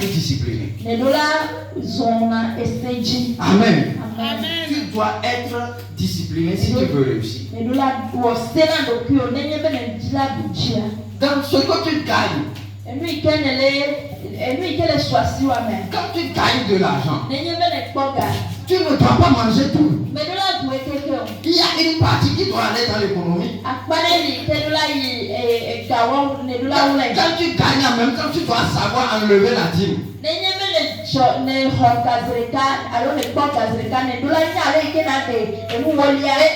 discipliné. Amen. Tu dois être discipliné si tu veux réussir. Dans ce que tu gagnes, quand tu gagnes de l'argent, tu ne dois pas manger tout. Il y a une partie qui doit aller dans l'économie. Quand tu gagnes en même temps, tu dois savoir enlever la dîme. Et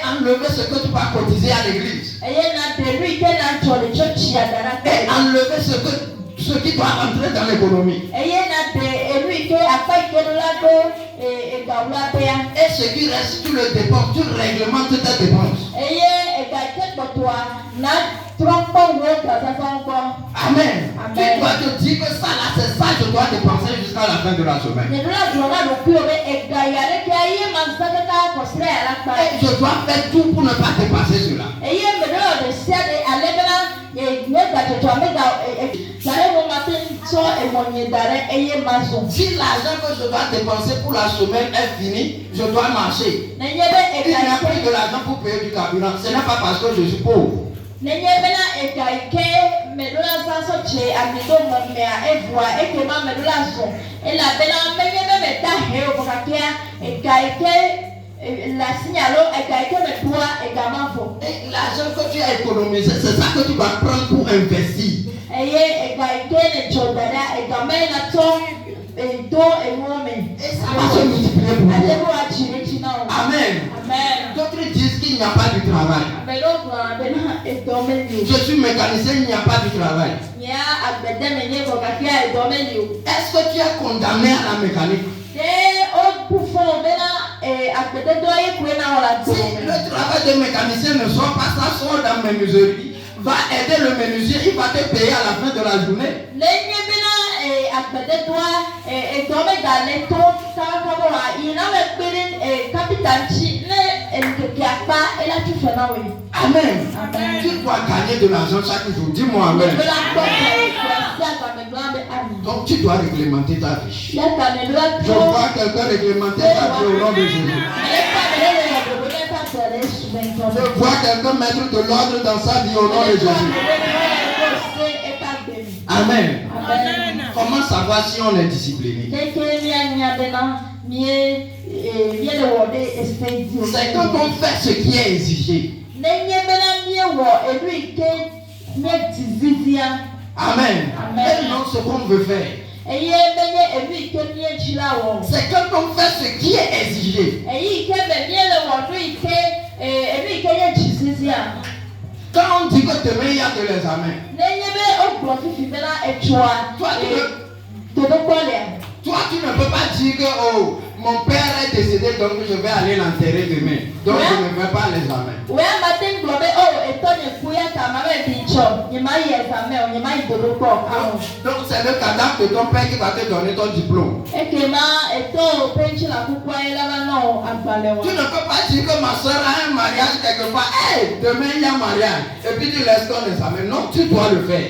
enlever ce que tu vas cotiser à l'église. Et enlever ce qui doit entrer dans l'économie. Et ce qui reste, tu le dépenses, tu réglementes tes dépenses. Amen. Tu dois te dire que ça là, c'est ça que je dois dépenser jusqu'à la fin de la semaine. Et je dois faire tout pour ne pas dépasser cela. Si l'argent que je dois dépenser pour la semaine est fini, je dois marcher. Il n'y a plus de l'argent pour payer du carburant. Ce n'est pas parce que je suis pauvre. L'argent que tu as économisé, c'est ça que tu vas prendre pour investir. Et ça va se multiplier pour vous. Amen. D'autres disent qu'il n'y a pas du travail. Je suis mécanicien, il n'y a pas du travail. Est-ce que tu es condamné à la mécanique? Si le travail de mécanicien ne sort pas, ça sort dans mes menuiseries, va aider le menuisier, il va te payer à la fin de la journée. Amen. Tu dois gagner de l'argent chaque jour. Dis-moi amen. Donc tu dois réglementer ta vie. Je vois quelqu'un réglementer sa vie au nom de Jésus. Je vois quelqu'un mettre de l'ordre dans sa vie au nom de Jésus. Amen. Comment savoir si on est discipliné? C'est quand on fait ce qui est exigé. Amen. Et non ce qu'on veut faire. C'est quand on fait ce qui est exigé. Quand on dit que demain il y a de l'examen, toi tu ne peux pas dire que oh, mon père est décédé donc je vais aller l'enterrer demain. Donc je ne vais pas l'examen. Donc c'est le cadavre de ton père qui va te donner ton diplôme. Tu ne peux pas dire que ma soeur a un mariage quelque part. Hey, demain il y a un mariage. Et puis tu laisses ton examen. Non, tu dois le faire.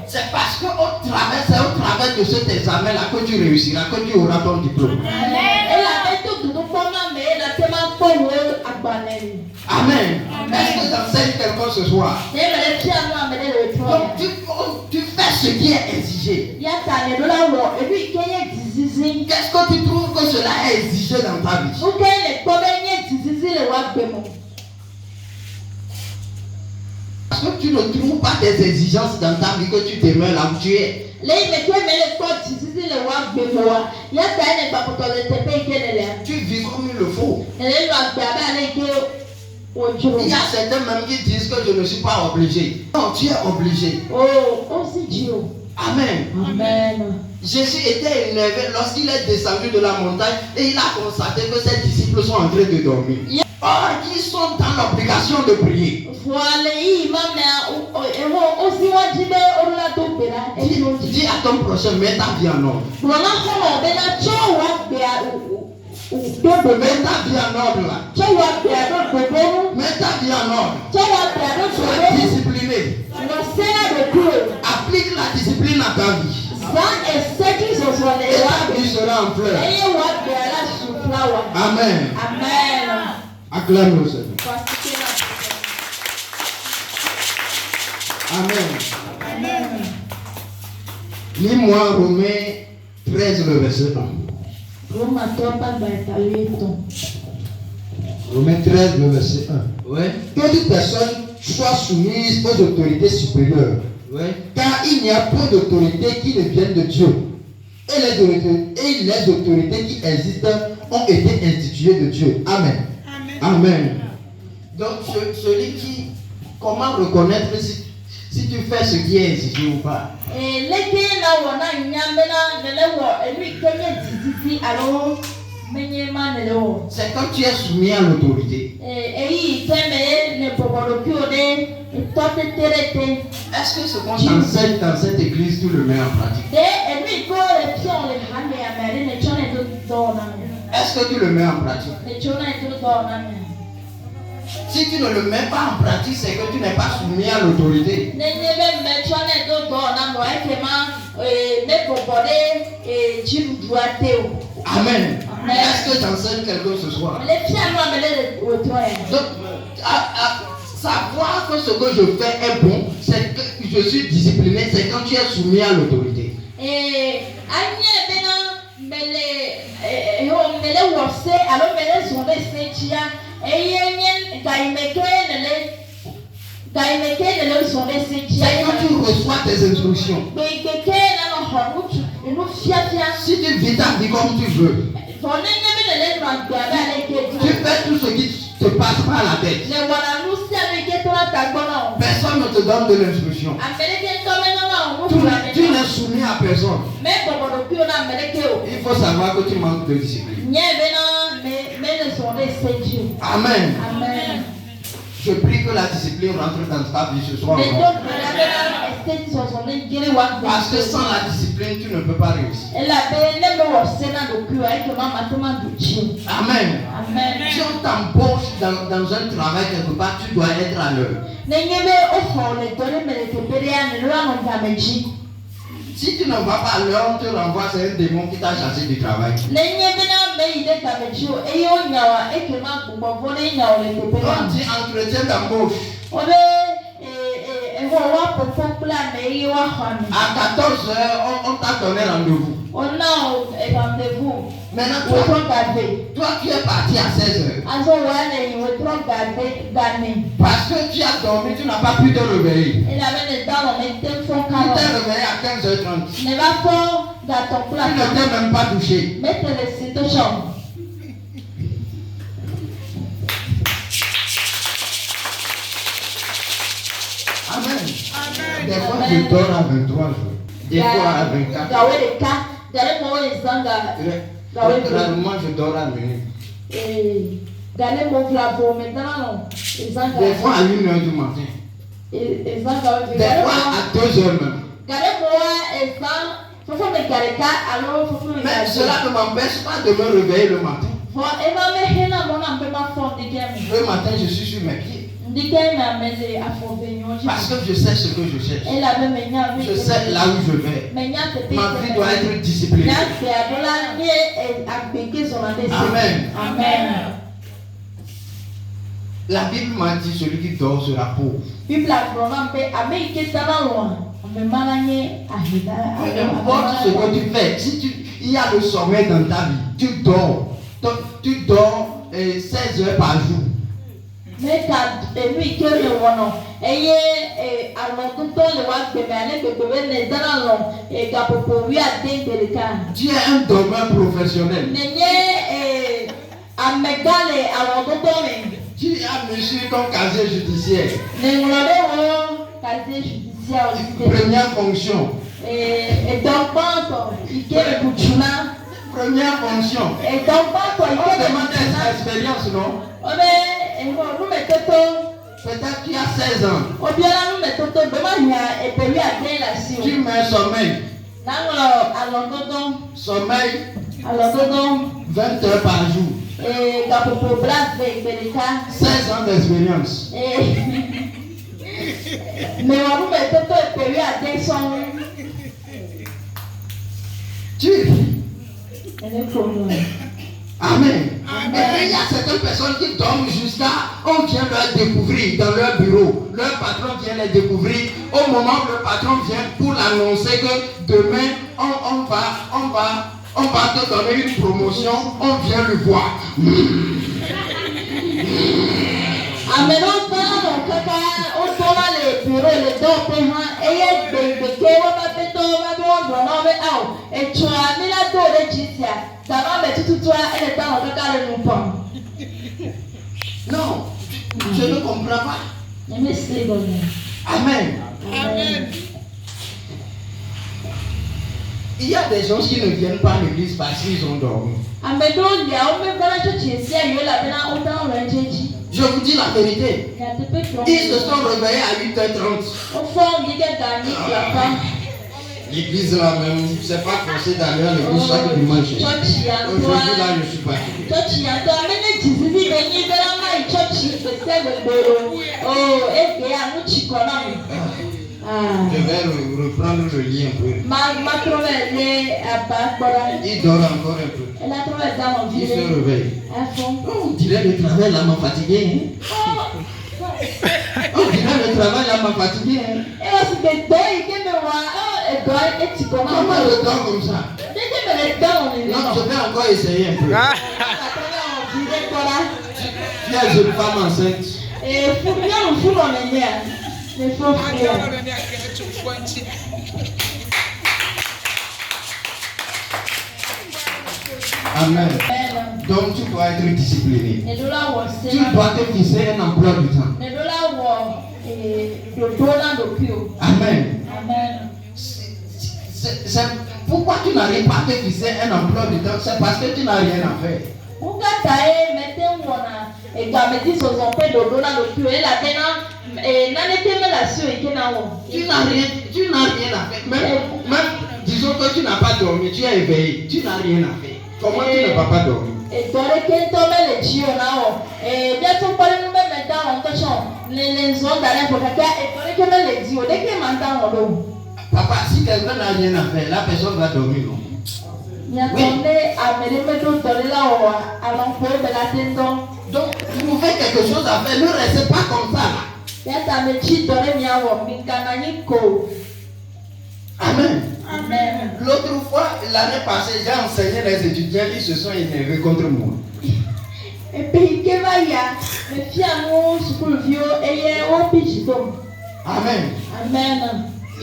C'est parce qu'au travers de cet examen-là que tu réussiras, que tu auras ton diplôme. Amen. Est-ce que j'enseigne quelqu'un ce soir? Donc tu fais ce qui est exigé. Qu'est-ce que tu trouves que cela est exigé dans ta vie? Parce que tu ne trouves pas des exigences dans ta vie que tu demeures là où tu es. Tu vis comme il le faut. Il y a certains même qui disent que je ne suis pas obligé. Non, tu es obligé. Amen. Jésus était énervé lorsqu'il est descendu de la montagne et il a constaté que ses disciples sont en train de dormir. Or, ils sont dans l'obligation de prier. Dis à ton prochain, mets ta vie en ordre. Mets ta vie en ordre là. Mets ta vie en ordre. Sois discipliné. Applique la discipline à ta vie. Et ta vie sera en fleurs. Amen. Acclame le Seigneur. Amen. Lis-moi Romains 13, le verset 1. Romains 13, le verset 1. Ouais. Que toute personne soit soumise aux autorités supérieures. Ouais. Car il n'y a pas d'autorité qui ne vienne de Dieu. Et les autorités qui existent ont été instituées de Dieu. Amen. Amen. Donc, celui qui... Comment reconnaître si tu fais ce qui est exigé ou pas? C'est quand tu es soumis à l'autorité. Est-ce que ce qu'on t'enseigne dans cette église, tu le mets en pratique? Est-ce que tu le mets en pratique? Si tu ne le mets pas en pratique, c'est que tu n'es pas soumis à l'autorité. Amen. Est-ce que tu enseignes quelque chose ce soir? Donc, savoir que ce que je fais est bon, c'est que je suis discipliné, c'est quand tu es soumis à l'autorité. C'est quand tu reçois tes instructions. Si tu vis ta vie comme tu veux, tu fais tout ce qui te passe par la tête. Personne ne te donne de l'instruction. Tu n'es soumis à personne. Il faut savoir que tu manques de discipline. Amen. Je prie que la discipline rentre dans ta vie ce soir. Parce que sans la discipline, tu ne peux pas réussir. Amen. Si on t'embauche dans un travail quelque part, tu dois être à l'heure. Si tu ne vas pas à l'heure, on te renvoie, c'est un démon qui t'a chassé du travail. On dit entretien d'embauche. À 14h, on t'a donné rendez-vous. Maintenant, toi tu es parti à 16h. Parce que tu as dormi, tu n'as pas pu te réveiller. Tu t'es réveillé à 15h30. Tu ne t'es même pas douché. Amen. Des fois, je dors à 23 jours. Des fois à 24 Généralement, je dors à minuit. Des fois à 1h du matin. Des fois à 2h même. Mais cela ne m'empêche pas de me réveiller le matin. Le matin, je suis sur mes pieds. Parce que je sais ce que je cherche. Je sais là où je vais. Ma vie doit être disciplinée. Amen. La Bible m'a dit celui qui dort sera pauvre. Peu importe ce que tu fais, si il y a le sommeil dans ta vie, tu dors 16 heures par jour. Tu es un dormeur professionnel. Tu as monsieur ton casier judiciaire. Première fonction. Première fonction. On demande l'expérience, non? Peut-être tu as 16 ans. Tu mets sommeil. Sommeil. Alors, 20 heures par jour. 16 ans d'expérience. Mais on va mettre tout le pays à 200. Tu Amen. Et il y a certaines personnes qui dorment jusqu'à, on vient leur découvrir dans leur bureau. Leur patron vient les découvrir. Au moment où le patron vient pour l'annoncer que demain, on va te donner une promotion, on vient le voir. Amen. On tourne les bureaux, les deux paiements, et il y a des et tu as mis la tour de Jitia. Ça va mettre tout toi et le temps de nous prendre. Non, je ne comprends pas. Amen. Amen. Il y a des gens qui ne viennent pas à l'église parce qu'ils ont dormi. Je vous dis la vérité. Ils se sont réveillés à 8h30. L'église là même, c'est pas forcé d'aller à l'église chaque dimanche. Aujourd'hui là, je suis parti. Je vais reprendre le lien un peu. Il dort encore un peu. Il se réveille. On dirait le travail là m'a fatigué. On dirait le travail là m'a fatigué. Comment le dort comme ça? Non, je vais encore essayer un peu. Tu es une jeune femme enceinte. Amen. Donc tu dois être discipliné. Tu dois te fixer un emploi du temps. Amen. C'est pourquoi tu n'arrives pas à te fixer un emploi du temps? C'est parce que tu n'as rien à faire. Tu n'as rien à faire. Même disons que tu n'as pas dormi, tu es éveillé, tu n'as rien à faire. Comment tu ne vas pas dormir? Papa, si quelqu'un n'a rien à faire, la personne va dormir. Non? Donc, vous faites quelque chose à faire, ne restez pas comme ça. Amen. L'autre fois, l'année passée, j'ai enseigné les étudiants, ils se sont énervés contre moi. Amen.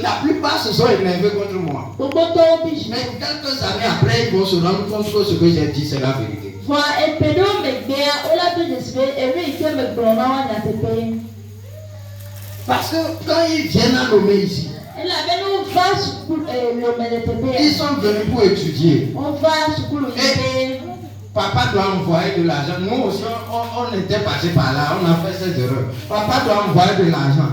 La plupart se sont énervés contre moi. Mais quelques années après, ils vont se rendre compte que ce que j'ai dit, c'est la vérité. Parce que quand ils viennent à Lomé ici, ils sont venus pour étudier. Et papa doit envoyer de l'argent. Nous aussi, on était passé par là, on a fait ces erreurs. Papa doit envoyer de l'argent.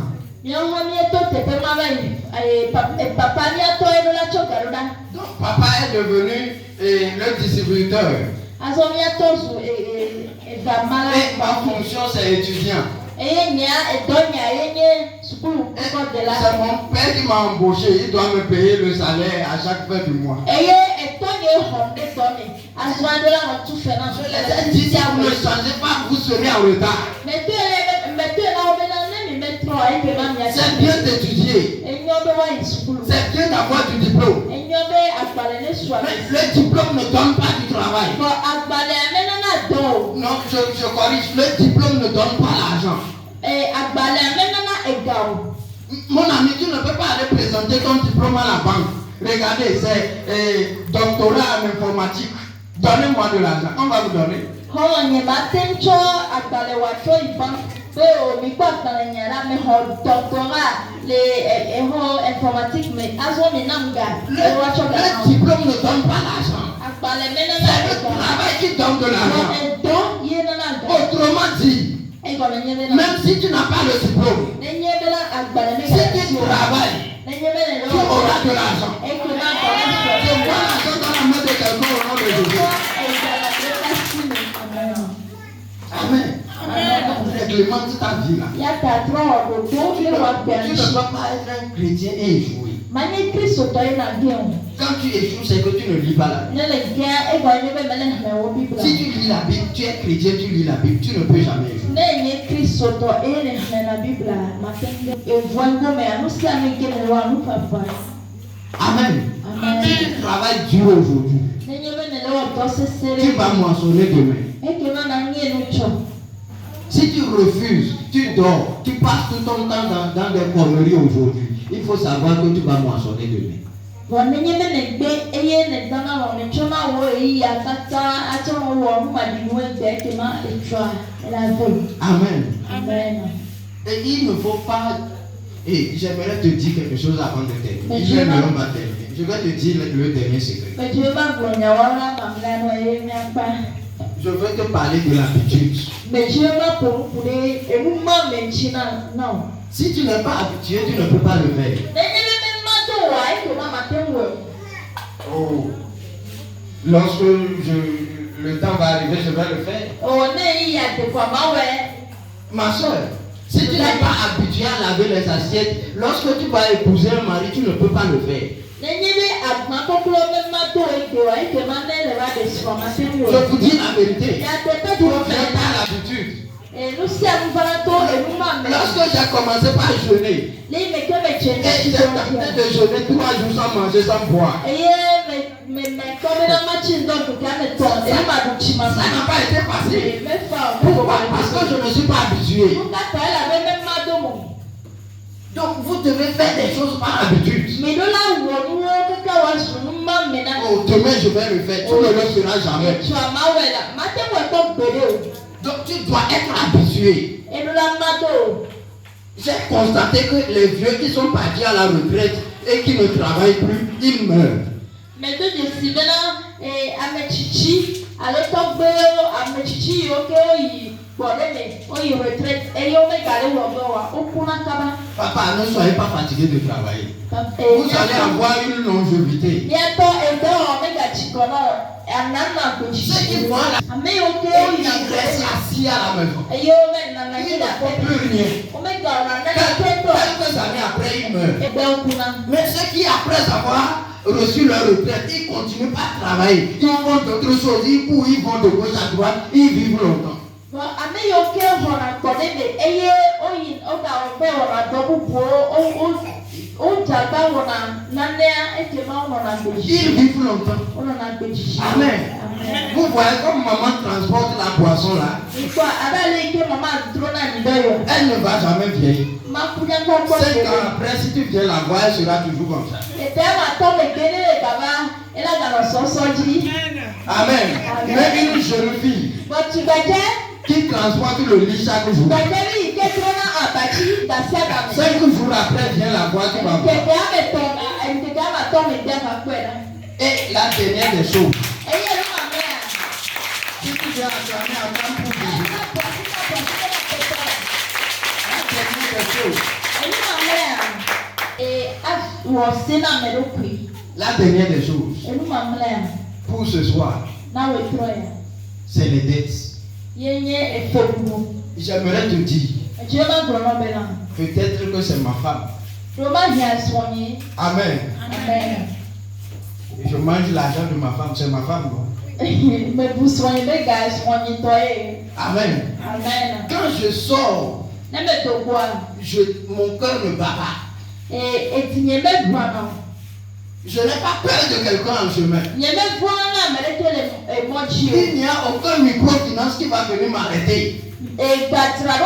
Donc papa est devenu le distributeur. Et ma fonction c'est étudiant. C'est mon père qui m'a embauché, il doit me payer le salaire à chaque fin du mois. Je les ai dit, si vous ne changez pas, vous serez en retard. C'est bien d'étudier. C'est bien d'avoir du diplôme. Mais le diplôme ne donne pas du travail. Non, je corrige. Le diplôme ne donne pas l'argent. Mon ami, tu ne peux pas aller présenter ton diplôme à la banque. Regardez, c'est doctorat en informatique. Donnez-moi de l'argent. On va vous donner. Le diplôme ne donne pas l'argent. C'est le travail qui donne de l'argent. Autrement dit, même si tu n'as pas le diplôme, si tu travailles, tu auras de l'argent. Je vois l'argent dans la main de quelqu'un au nom de Jésus. Amen. Réglemente ta vie là. Tu ne peux pas être un chrétien et échouer. Quand tu échoues, c'est que tu ne lis pas la Bible. Si tu lis la Bible, tu es chrétien, tu lis la Bible, tu ne peux jamais échouer. Amen. Si tu travailles dur aujourd'hui, tu vas moissonner demain. Si tu refuses, tu dors, tu passes tout ton temps dans des conneries aujourd'hui, il faut savoir que tu vas moissonner demain. Amen. Et il ne faut pas. Et j'aimerais te dire quelque chose avant de terminer. Je vais te dire le dernier secret. Je veux te parler de l'habitude. Si tu n'es pas habitué, tu ne peux pas le faire. Oh. Lorsque le temps va arriver, je vais le faire. Ma soeur, si tu n'es pas habitué à laver les assiettes, lorsque tu vas épouser un mari, tu ne peux pas le faire. Je vous dis la vérité. Tu n'as pas l'habitude. Lorsque j'ai commencé par jeûner, et j'ai tenté de jeûner 3 jours sans manger, sans boire. Ça n'a pas été facile. Pourquoi? Parce que je ne suis pas habitué. Donc vous devez faire des choses par habitude. Oh, demain je vais le faire, tu ne le feras jamais. Donc tu dois être habitué. J'ai constaté que les vieux qui sont partis à la retraite et qui ne travaillent plus, ils meurent. Papa, ne soyez pas fatigué de travailler. Vous allez avoir une longévité. Ceux qui vont là, ils restent assis à la maison. Ils ne font plus rien. Quelques années après, ils meurent. Mais ceux qui, après avoir reçu leur retraite, ils continuent pas à travailler. Ils font d'autres choses, ils courent, ils vont de gauche à droite, ils vivent longtemps. Ils vivent longtemps. Amen. Vous voyez comme maman transporte la boisson là. Elle ne va jamais vieillir. 5 ans après, si tu viens la voir, elle sera toujours comme ça. Amen. Mais une jeune fille qui transporte le lit chaque jour. 5 jours après, viens la voir, tu vas voir. Et la dernière des choses. Si tu viens acclamer à temps pour Jésus. La dernière des choses. La dernière des choses. Pour ce soir. C'est les dettes. J'aimerais te dire. Peut-être que c'est ma femme. Amen. Je mange l'argent de ma femme, c'est ma femme. Non? Amen. Quand je sors, mon cœur ne bat pas. Je n'ai pas peur de quelqu'un en chemin. Il n'y a aucun microfinance qui va venir m'arrêter. Personne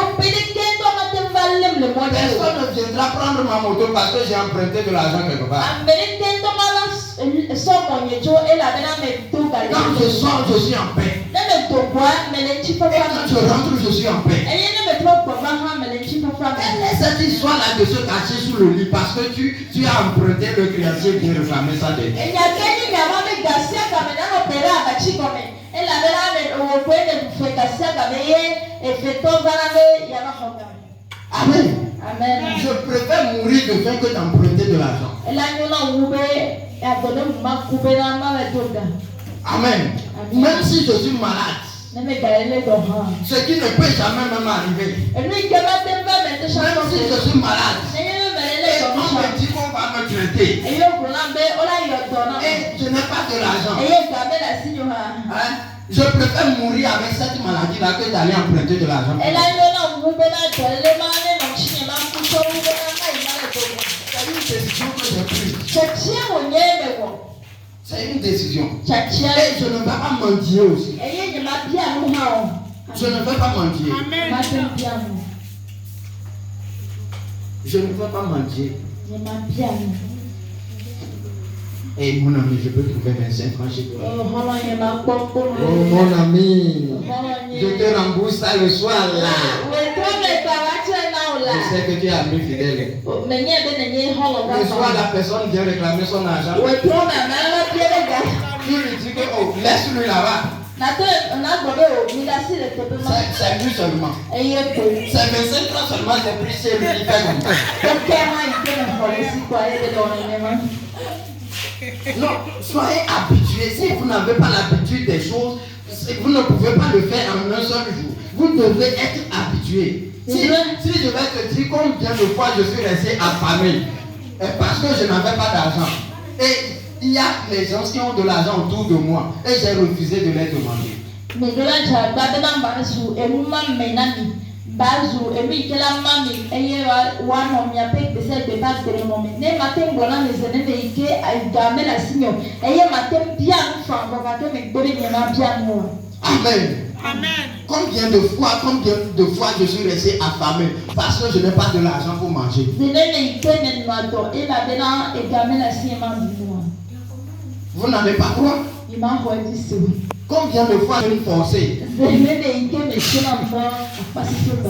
ne viendra prendre ma moto parce que j'ai emprunté de l'argent quelque part. Quand je sors, je suis en paix. Et quand je rentre, je suis en paix. Cette histoire-là de se cacher sous le lit parce que tu as emprunté le créancier qui réclamait sa dette. Amen. Je préfère mourir de faim que d'emprunter de l'argent. Amen. Même si je suis malade, ce qui ne peut jamais même arriver. Même si je suis malade, et on me dit qu'on va me traiter, et je n'ai pas de l'argent, hein? Je préfère mourir avec cette maladie-là que d'aller emprunter de l'argent. C'est une décision que j'ai prise. C'est une décision. Et je ne vais pas mentir aussi. Je ne vais pas mentir. Je ne vais pas mentir. Et mon ami, je peux trouver 25 francs chez toi. Oh mon ami, je te rembourse ça le soir là. Je sais que tu es ami fidèle. Le soir, la personne vient réclamer son argent. Tu lui dis que, oh, laisse-lui là-bas. C'est lui seulement. C'est 25 francs seulement, c'est pris, c'est lui qui fait comme ça. Non, soyez habitués. Si vous n'avez pas l'habitude des choses, vous ne pouvez pas le faire en un seul jour. Vous devez être habitué. Si je vais te dire combien de fois je suis resté affamé, parce que je n'avais pas d'argent. Et il y a les gens qui ont de l'argent autour de moi et j'ai refusé de les demander. Amen. Amen. Combien de fois je suis resté affamé parce que je n'ai pas de l'argent pour manger. Vous n'avez pas quoi? Combien de fois je suis forcé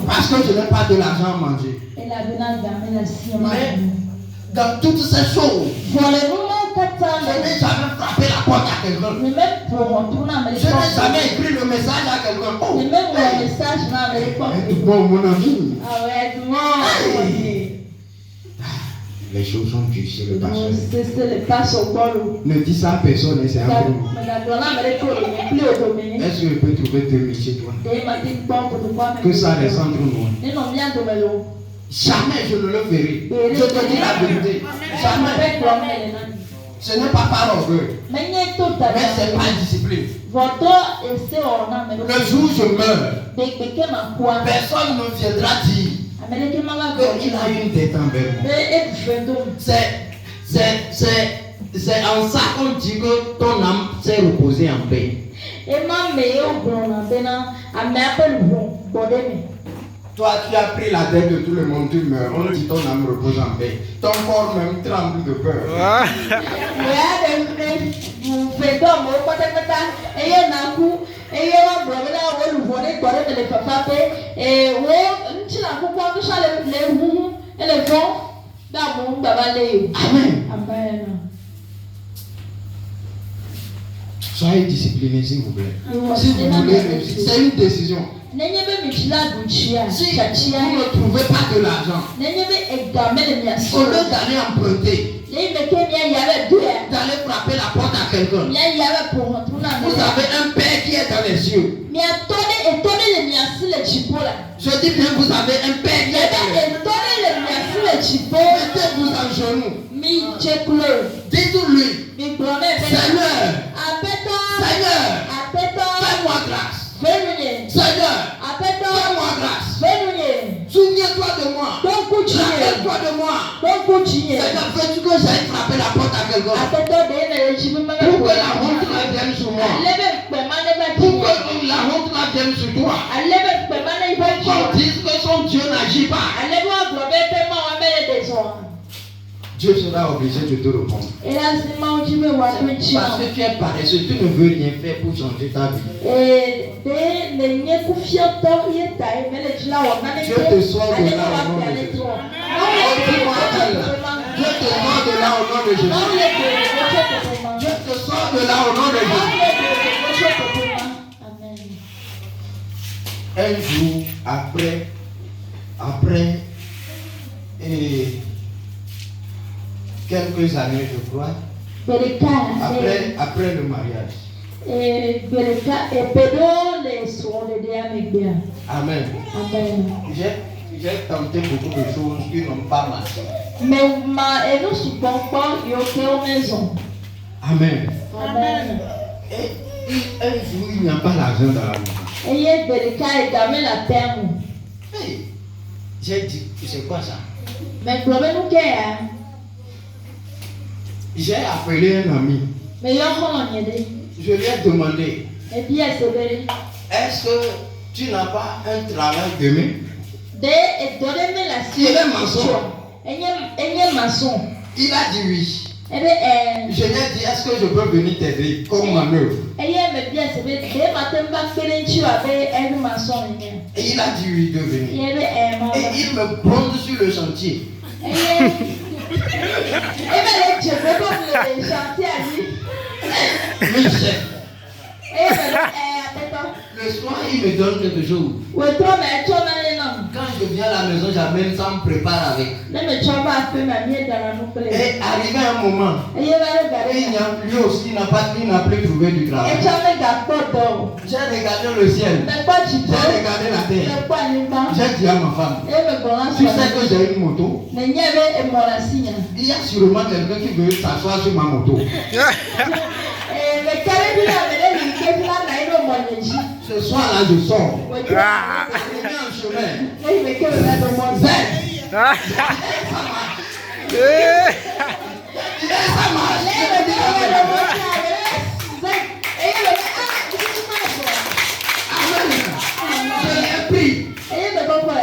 parce que je n'ai pas de l'argent à manger. Mais dans toutes ces choses, je n'ai jamais frappé la porte à quelqu'un. Je n'ai jamais écrit le message à quelqu'un. Oh, bon, mon ami. Les choses sont dures chez le pasteur. Ne dis ça à personne, c'est un peu. Est-ce que je peux trouver 2000 chez toi? Que ça reste entre nous. Jamais je ne le ferai. Je te dis la vérité. Jamais. Ce n'est pas par orgueil. Mais c'est par discipline. Le jour où je meurs, personne ne viendra dire qu'il a une dette envers moi. C'est en ça qu'on dit que ton âme s'est reposée en paix. Toi, tu as pris la dette de tout le monde, tu meurs. On dit ton âme repose en paix. Ton corps même tremble de peur. Amen. Soyez disciplinés, s'il vous plaît. Si vous voulez réussir, c'est une décision. Si vous ne trouvez pas de l'argent, au lieu d'aller emprunter, d'aller frapper la porte à quelqu'un, vous avez un Père qui est dans les cieux. Je dis bien, vous avez un Père qui est dans les cieux. Mettez-vous en genoux. Dites-lui, Seigneur, fais-moi grâce. Seigneur, fais-moi grâce. Souviens-toi de moi. Rappelle-toi de moi. Seigneur, fais-tu que j'aille frapper la porte à quelqu'un pour que la honte vienne sur moi. Pour que la honte vienne sur toi. Pour qu'on dise que son Dieu n'agit pas. Dieu sera obligé de te répondre. Parce que tu es paresseux, tu ne veux rien faire pour changer ta vie. Dieu te sort de là au nom de Jésus. Dieu te sort de là au nom de Jésus. Dieu te sort de là au nom de Jésus. Un jour après quelques années, je crois, après le mariage, Amen. J'ai tenté beaucoup de choses qui n'ont pas marché. Amen. Et un jour, il n'y a pas l'argent dans la maison. Hey, j'ai dit, c'est quoi ça? J'ai appelé un ami. Je lui ai demandé, est-ce que tu n'as pas un travail demain? Il est maçon. Il a dit oui. Je lui ai dit, est-ce que je peux venir t'aider comme manœuvre? Et il a dit oui de venir. Et il me plonge sur le chantier. Michel. Le soir, il me donne quelque chose. Quand je viens à la maison, j'amène ça, me prépare avec. Et arrivé un moment, lui aussi, il n'a plus trouvé du travail. J'ai regardé le ciel. J'ai regardé la terre. J'ai dit à ma femme, tu sais que j'ai une moto. Il y a sûrement quelqu'un qui veut s'asseoir sur ma moto. Ce soir-là, je sors. Je viens en chemin.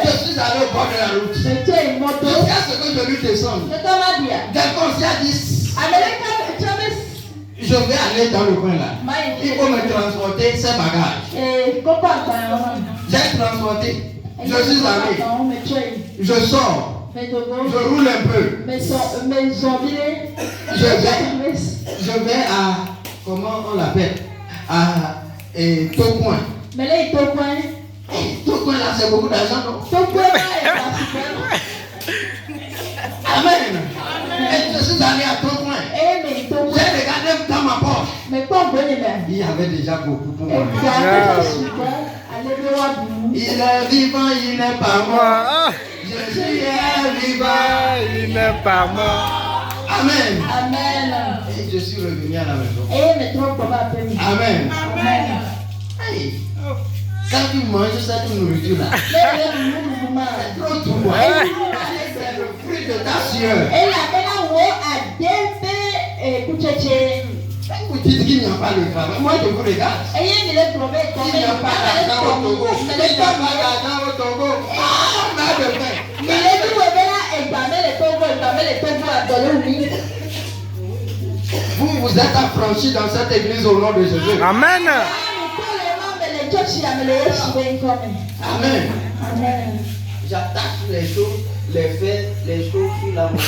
Je suis allé au bord de la route. Jusqu'à ce que je lui descende. Quelqu'un s'est dit, je vais aller dans le coin là. Il faut me transporter ses bagages. J'ai transporté. Je suis allé. Je sors. Je roule un peu. Je vais à, comment on l'appelle? À Tocoin. Tocoin là, c'est beaucoup d'argent, non? Amen. Et je suis allé à Tocoin. J'ai regardé dans ma poche. Il y avait déjà beaucoup pour moi. Il est vivant, il n'est pas mort. Je suis vivant, il n'est pas mort. Amen. Et je suis revenu à la maison. Amen. Hey. Quand tu manges cette nourriture là, c'est trop tout moi. C'est le fruit de ta sueur. Vous dites qu'il n'y a pas de travail. Moi je vous regarde. Il n'y a pas d'argent au Togo. Il n'y a pas d'argent au Togo. On a de pain. Vous êtes affranchis dans cette église au nom de Jésus. Amen. Amen. J'attache les choses, les faits, les choses sur la moto.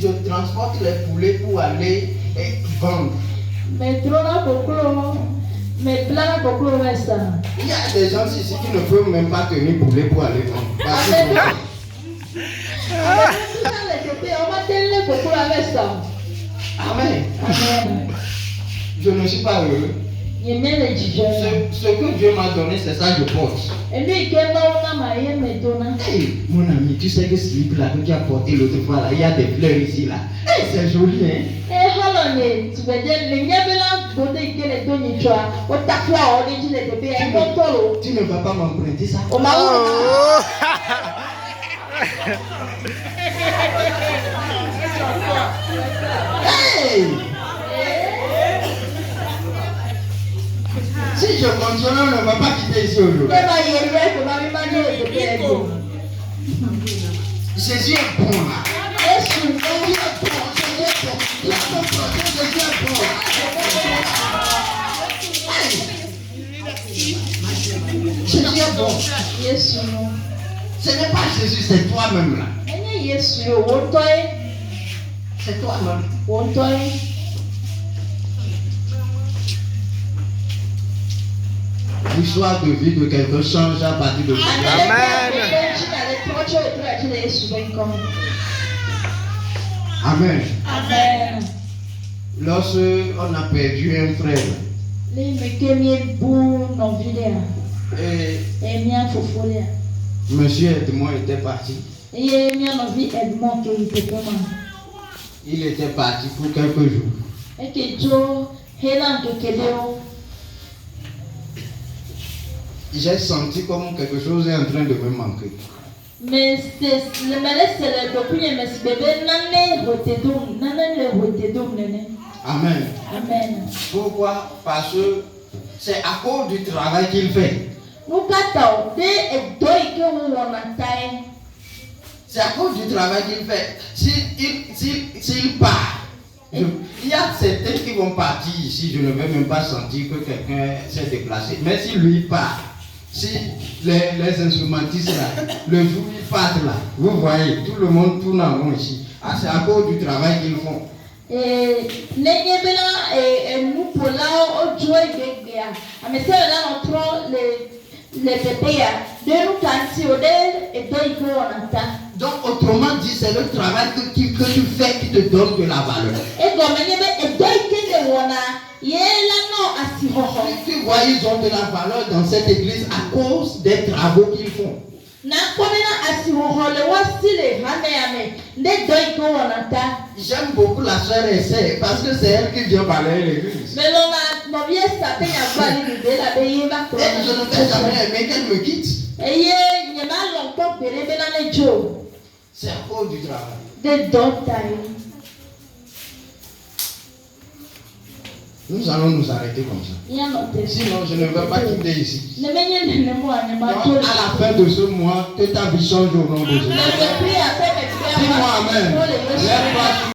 Je transporte les poulets pour aller vendre. Il y a des gens ici qui ne peuvent même pas tenir poulet pour aller vendre. Amen. Je ne suis pas heureux. Ce que Dieu m'a donné, c'est ça que je porte. Hey, mon ami, tu sais que ce livre là que tu as porté l'autre fois là, il y a des fleurs ici là. Hey, c'est joli, hein? Tu ne vas pas m'emprunter ça? Hey! Si je continue, on ne va pas quitter ici aujourd'hui. Jésus est bon là. Jésus est bon. Jésus est bon. Ce n'est pas Jésus, c'est toi-même là. C'est toi-même. L'histoire de vie de quelqu'un change à partir de aujourd'hui. Amen. Amen. Amen. Lorsque on a perdu un frère, Les mecs bou non vidéo. Et mien fofolia. Monsieur Edmond était parti. Et mien non vie Edmond qui était comment. Il était parti pour quelques jours. Et que Joe Hélan de Kédéo. J'ai senti comme quelque chose est en train de me manquer. Mais c'est le document, mais c'est bébé nané rotedum, nané rotedum nané. Amen. Amen. Pourquoi? Parce que c'est à cause du travail qu'il fait. Nous catons des et deux que vous en attendez. C'est à cause du travail qu'il fait. S'il part, il y a certains qui vont partir ici, je ne vais même pas sentir que quelqu'un s'est déplacé. Mais si lui part, si les instrumentistes là, le jour ils partent là, vous voyez, tout le monde tourne en rond ici. Ah, c'est à cause du travail qu'ils font. Et nous pour là, au jouer bébé. Mais c'est là on prend les bébés. De nous cancer et deux que on attend. Donc, autrement dit, c'est le travail que tu fais qui te donne de la valeur. Et comme il y a deux que on a, il y a là non assis. Tu vois, ils ont de la valeur dans cette église à cause des travaux qu'ils font. J'aime beaucoup la sœur Essai parce que c'est elle qui vient balayer l'église. Et je ne vais jamais aimer qu'elle me quitte. C'est à cause du travail. Nous allons nous arrêter comme ça. Sinon, je ne vais pas quitter ici. Donc, à la fin de ce mois, que ta vie change au nom de Jésus. Dis-moi Amen.